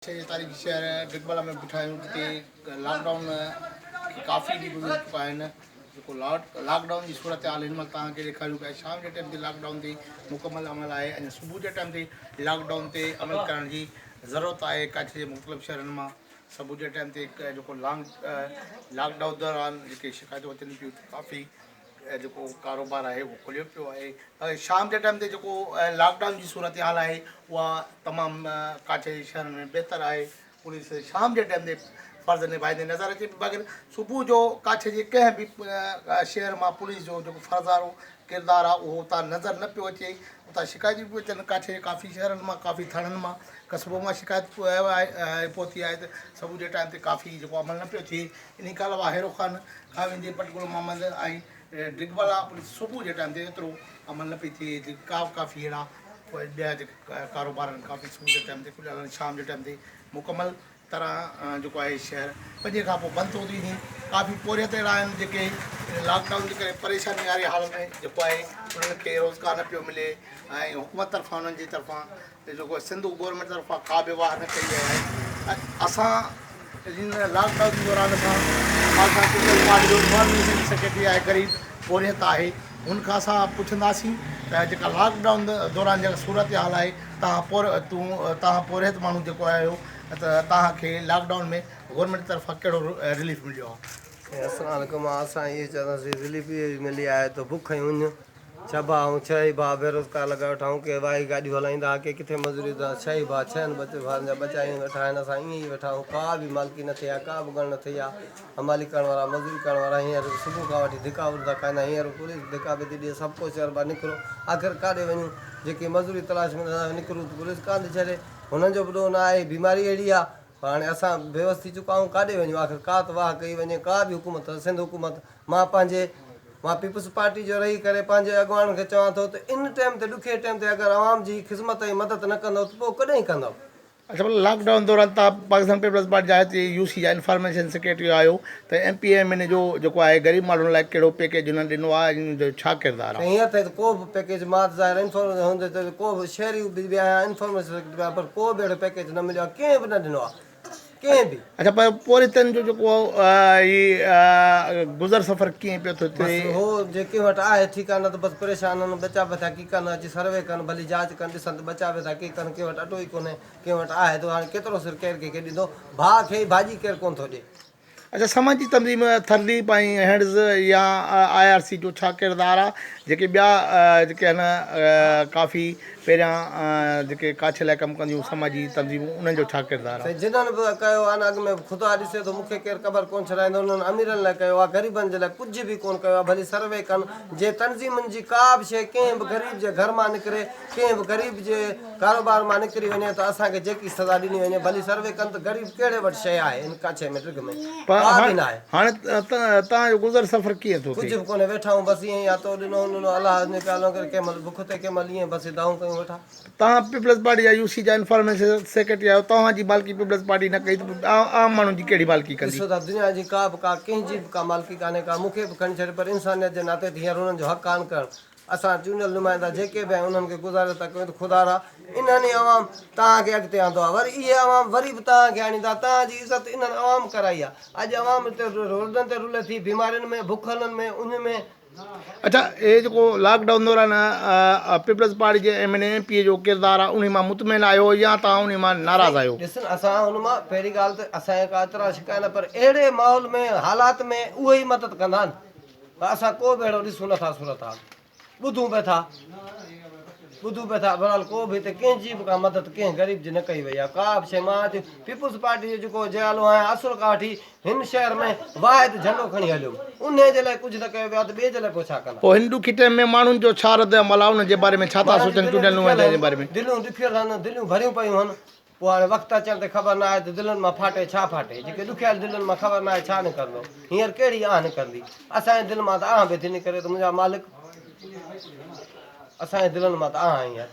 तारीख़ शहर डिगबला में बीठा आहियूं जिते लॉकडाउन काफ़ी ॾींहं गुज़री चुका आहिनि। जेको लॉकडाउन जी सूरत हाल हिन महिल तव्हांखे ॾेखारियूं पिया। शाम जे टाइम ते लॉकडाउन ते मुकमल अमल आहे। अञा सुबुह जे टाइम ते लॉकडाउन ते अमल करण जी ज़रूरत आहे। कच्छ जे मुख़्तलिफ़ शहरनि मां सुबुह जे टाइम ते जेको लॉकडाउन दौरान जेके शिकायतूं अचनि पियूं काफ़ी जेको कारोबार आहे उहो खुलियो पियो आहे। शाम जे टाइम ते जेको लॉकडाउन जी सूरत हाल आहे उहा तमामु कच्छ जे शहरनि में बहितर आहे। पुलिस शाम जे टाइम ते फ़र्ज़ु निभाईंदे नज़र अचे बग़ैर सुबुह जो कच्छ जे कंहिं बि शहर मां पुलिस जो जेको फ़र्ज़ु वारो किरदारु आहे उहो उतां नज़र न पियो अचे। उतां शिकायतूं पियूं अचनि कच्छ जे काफ़ी शहरनि मां, काफ़ी थाणनि मां, कस्बो मां शिकायत पहुती आहे त सुबुह जे टाइम ते काफ़ी जेको अमल न पियो थिए। इन खां अलावा हैरो ख़ान खाविंदी पटगुल मोहम्मद ऐं डिगबला पुलिस सुबुह जे टाइम ते एतिरो अमल न पई थिए। काफ़ी अहिड़ा ॿिया जेके कारोबार आहिनि काफ़ी सुबुह जे टाइम ते खुलियल आहिनि। शाम जे टाइम ते मुकमल तरह जेको आहे शहर 5 खां पोइ बंदि थो थी वञे। काफ़ी पोरियत अहिड़ा आहिनि जेके लॉकडाउन जे करे परेशानी वारे हाल में जेको आहे उन्हनि खे रोज़गार न पियो मिले ऐं हुकूमत तरफ़ां उन्हनि जी तरफ़ां जेको सिंध गवर्नमेंट तरफ़ां का बि वाह न कई आहे। असां हिन लॉकडाउन जे दौरान सेक्रेटरी आहे ग़रीब पोरियत आहे हुनखां असां पुछंदासीं त जेका लॉकडाउन दौरान जेका सूरत हाल आहे तव्हां पोरियत माण्हू जेको आहियो त तव्हांखे लॉकडाउन में गवर्नमेंट तरफ़ां कहिड़ो रिलीफ मिलियो आहे? अस्सलाम वालेकुम। असां इहे चवंदासीं रिलीफ इहे मिली आहे त बुख ऐं उञ 6 भाउ ऐं 6 भाउ बेरोज़गार लॻा वेठा आहियूं। के वाही गाॾियूं हलाईंदा, के किथे मज़ूरी था। 6 भाउ 6 भाउनि जा बचा ईअं वेठा आहिनि। असां ईअं ई वेठा आहियूं, का बि मालिकी न थी आहे, का बि ॻण न थी आहे। हमाली करण वारा, मज़ूरी करण वारा हींअर सुबुह खां वठी धिका उरदा खाईंदा। हींअर पुलिस धिका बि थी ॾिए, सभु कुझु चवनि पिया निकिरो। आख़िर काॾे वञूं? जेके मज़ूरी तलाश में निकिरूं त पुलिस कान थी छॾे। हुननि जो बि ॾोह न आहे, बीमारी अहिड़ी आहे। हाणे असां बेवस थी चुका आहियूं, काॾे वञूं? आख़िर का त वाह कई वञे, का बि हुकूमत सिंध हुकूमत। मां पीपल्स पार्टी जो रही करे पंहिंजे अॻुवाणनि खे चवां थो त इन टाइम ते ॾुखे टाइम ते अगरि आवाम जी ख़िदमत ऐं मदद न कंदव त पोइ कॾहिं कंदव? अच्छा, मतलब लॉकडाउन दौरान तव्हां पाकिस्तान पीपल्स पार्टी जा हिते यूसी जा इंफॉर्मेशन सेक्रेटरी आहियो त MPM जो जेको आहे ग़रीब माण्हुनि लाइ कहिड़ो पैकेज हुननि ॾिनो आहे, इन जो छा किरदारु आहे? हीअं थिए त को बि पैकेज मां ज़ाहिर इंफॉर्मेशन हूंदे त को बि शहरी बि आहियां इंफॉर्मेशन सेक्रेटरी आहे, पर को बि अहिड़ो पैकेज न मिलियो आहे, कंहिं बि न ॾिनो आहे, कंहिं बि। अच्छा, पर पोरितनि जो जेको गुज़र सफ़र कीअं पियो थो थिए? हो जेके वटि आहे ठीकु आहे, न त बसि परेशान आहिनि, बचा पिया था की कनि, अची सर्वे कनि, भली जांच कनि, ॾिसनि त बचा पिया था की कनि। कंहिं वटि अटो ई कोन्हे, कंहिं वटि आहे त हाणे केतिरो सिर केरु कंहिंखे ॾींदो? भाउ खे भाॼी केरु कोन थो ॾिए। अच्छा, समाजी तंज़ीम थरलीप ऐं हैंड्स या IRC जो छा किरदारु आहे? जेके ॿिया जेके आहिनि काफ़ी पहिरियां जेके कच्छ लाइ कमु कंदियूं समाजी तंज़ीमूं उन्हनि जो छा किरदारु आहे? जिन्हनि बि कयो आहे न, अॻु में ख़ुदा ॾिसे थो, मूंखे केरु ख़बर कोन छॾाईंदो। उन्हनि अमीरनि लाइ कयो आहे, ग़रीबनि जे लाइ कुझु बि कोन कयो आहे। भली सर्वे कनि, जे तंज़ीमुनि जी का बि शइ कंहिं बि ग़रीब जे घर मां निकिरे, कंहिं बि ग़रीब जे कारोबार मां निकिरी वञे त असांखे जेकी सज़ा ॾिनी वञे, भली सर्वे कनि त ग़रीब कहिड़े वटि शइ आहे हिन कच्छ में ड्रिग में? का बि न आहे। हाणे तव्हांजो गुज़र सफ़र कीअं थो थिए? कुझु बि कोन्हे, वेठा आहियूं बसि ईअं ई। तो ॾिनो ॾिनो अलाह ने प्यालो करे, कंहिं महिल बुख ते, कंहिं महिल ईअं बसि दाऊं कयूं वेठा। तव्हां पीपल्स पार्टी जा UC जा इंफॉर्मेशन सेक्रेटरी आहियो, तव्हांजी मालिकी पीपल्स पार्टी न कई त आम माण्हुनि जी कहिड़ी मालिकी कंदी? ॾिसो था, दुनिया जी का बि कंहिंजी बि का मालिकी कान्हे का, मूंखे बि खणी छॾे, पर इंसानियत जे नाते हींअर हुननि जो हक़ कान करणु। असां चूंडियल नुमाइंदा जेके बि आहियूं उन्हनि खे गुज़ारे था कयूं त ख़ुदा रा इन्हनि अवाम तव्हांखे अॻिते आंदो आहे, वरी इहे अवाम वरी बि तव्हांखे आणींदा। तव्हांजी इज़त इन्हनि अवाम कराई आहे। अॼु अवाम हिते रोडनि ते रुले थी, बीमारियुनि में, बुखलनि में, उन में। अच्छा, ये जेको लॉकडाउन दौरान पीपल्स पार्टी जे MLA MP जो किरदारु आहे उन मां मुतमिन आहियो या तव्हां उन मां नाराज़ आहियो? ॾिसनि, असां हुन मां पहिरीं ॻाल्हि त असांजे का एतिरा शिकायत न, पर अहिड़े माहौल में हालात में उहे ई मदद कंदा आहिनि। पर असां को बि अहिड़ो ॾिसूं नथा सूरत हाल, ॿुधूं पिया था बहरहाल को बि हिते कंहिंजी बि का मदद कंहिं ग़रीब जी न कई वई आहे। का बि शइ मां पीपल्स पार्टी जो जेको जयालो आहियां असुर खां वठी हिन शहर में वाहिद झंडो खणी हलियो, उन जे लाइ कुझु न कयो वियो आहे त ॿिए जे लाइ पोइ छा कंदा? पोइ हिन ॾुखी टाइम में माण्हुनि जो छा रद अमल आहे, उनजे बारे में छा था सोचनि चूंडियल नुमाइंदे जे बारे में? दिलियूं ॾुखियल आहिनि, दिलियूं भरियूं पियूं आहिनि। पोइ हाणे वक़्तु अचण ते ख़बर न आहे त दिलनि मां फाटे छा फाटे। जेके ॾुखियल दिलनि मां ख़बर न आहे छा निकिरंदो, हींअर कहिड़ी आह निकिरंदी? असांजे दिलि मां त आह बि थी निकिरे त मुंहिंजा मालिक, असांजे दिलनि मां त आह हींअर